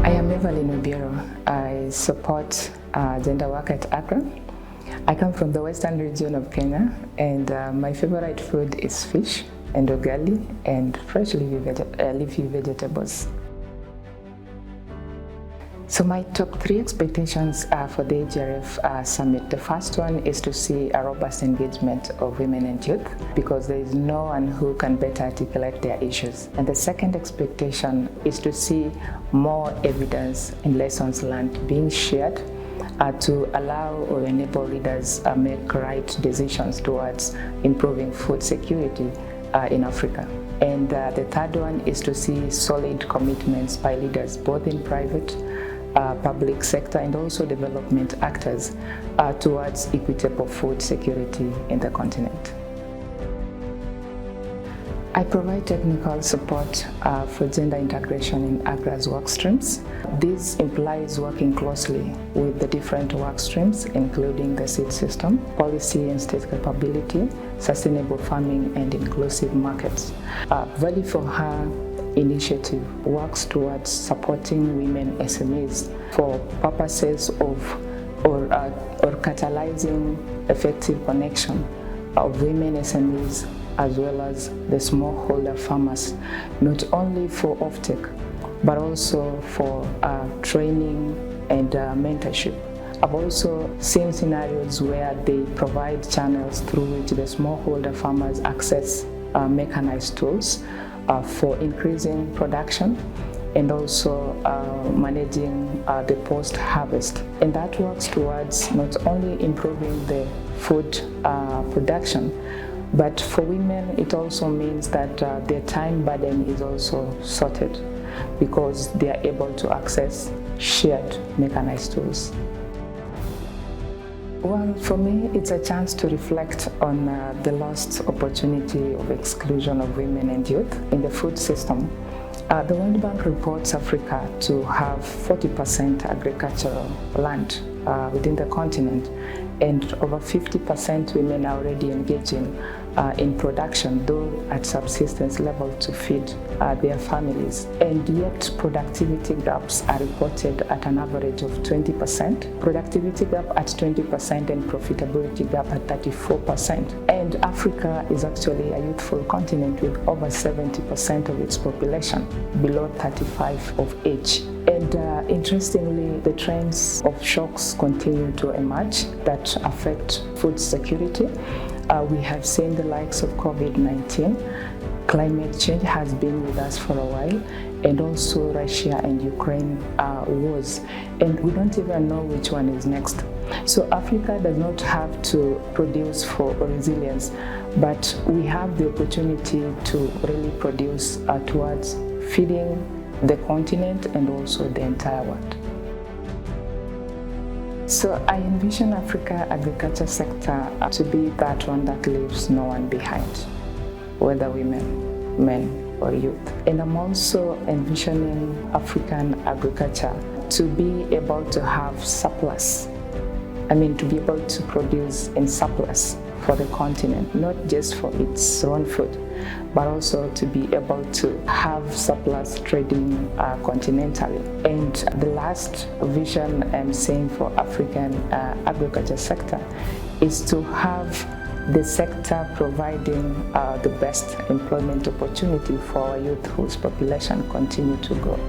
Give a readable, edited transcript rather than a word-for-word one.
I am Evaline Obiero. I support gender work at AGRA. I come from the western region of Kenya, and my favorite food is fish and ugali and fresh leafy vegetables. So my top 3 expectations for the AGRF summit. The first one is to see a robust engagement of women and youth, because there is no one who can better articulate their issues. And the second expectation is to see more evidence and lessons learned being shared to allow or enable leaders make right decisions towards improving food security in Africa. And the third one is to see solid commitments by leaders, both in private, public sector and also development actors towards equitable food security in the continent. I provide technical support for gender integration in AGRA's work streams. This implies working closely with the different work streams, including the seed system, policy and state capability, sustainable farming, and inclusive markets. Value for Her initiative works towards supporting women SMEs for purposes of or catalyzing effective connection of women SMEs as well as the smallholder farmers, not only for offtake but also for training and mentorship. I've also seen scenarios where they provide channels through which the smallholder farmers access mechanized tools for increasing production and also managing the post-harvest. And that works towards not only improving the food production, but for women it also means that their time burden is also sorted because they are able to access shared mechanized tools. Well, for me, it's a chance to reflect on the lost opportunity of exclusion of women and youth in the food system. The World Bank reports Africa to have 40% agricultural land within the continent, and over 50% women are already engaging in production, though at subsistence level to feed their families. And yet productivity gaps are reported at an average of 20%, productivity gap at 20% and profitability gap at 34%. And Africa is actually a youthful continent with over 70% of its population below 35 of age. And interestingly, the trends of shocks continue to emerge that affect food security. We have seen the likes of COVID-19. Climate change has been with us for a while, and also Russia and Ukraine wars. And we don't even know which one is next. So Africa does not have to produce for resilience, but we have the opportunity to really produce towards feeding the continent and also the entire world. So I envision Africa agriculture sector to be that one that leaves no one behind, whether women, men or youth. And I'm also envisioning African agriculture to be able to have surplus. To be able to produce in surplus for the continent, not just for its own food, but also to be able to have surplus trading continentally. And the last vision I'm seeing for African agriculture sector is to have the sector providing the best employment opportunity for our youth whose population continue to grow.